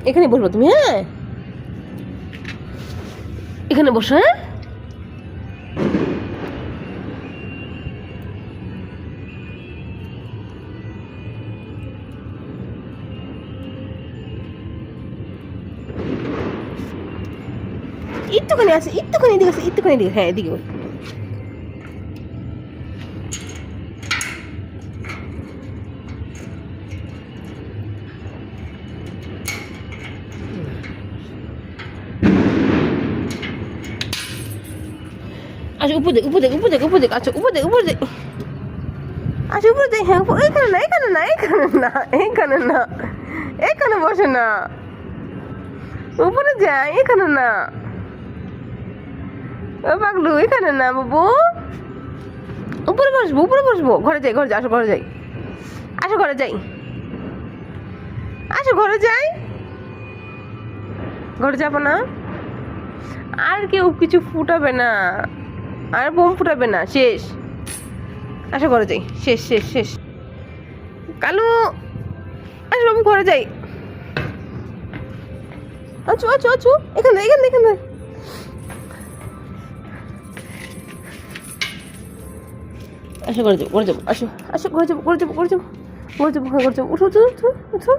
এখানে বসবো তুমি, হ্যাঁ এখানে বসো, হ্যাঁ একটুখানি আছে, একটুখানি এদিকে আছে, একটুখানি এদিকে, হ্যাঁ এদিকে বস। আচ্ছা উপর দেখ, উপর দেখ, উপর দেখ, উপর দেখ, আচ্ছা উপর দেখ, উপর দেখ, আচ্ছা উপরে দেখ, হ্যাঁ এখানে না, এখানে না, এখানে না, এখানে না, এখানে বসে না, উপরে যাই, এখানে না, ও পাগলু এখানে না বাবু, উপরে বসবো, উপরে বসবো, ঘরে যাই, ঘরে যাই, আসো ঘরে যাই, আসো ঘরে যাই, আসো ঘরে যাই, ঘরে যাবো না, আর কেউ কিছু ফুটাবে না, আর বোম ফুটাবে না, শেষ, আসো ঘরে যাই, শেষ শেষ শেষ, কালু আসো বাবু ঘরে যাই, আছো আছো আছো, এখানে এখানে এখানে, আসো ঘরে যাবো, ঘরে যাবো, আসো আসো ঘরে যাবো, ঘরে যাবো, ঘরে যাবো, ঘরে যাবো, ঘরে যাবো, উঠো উঠো উঠো উঠো।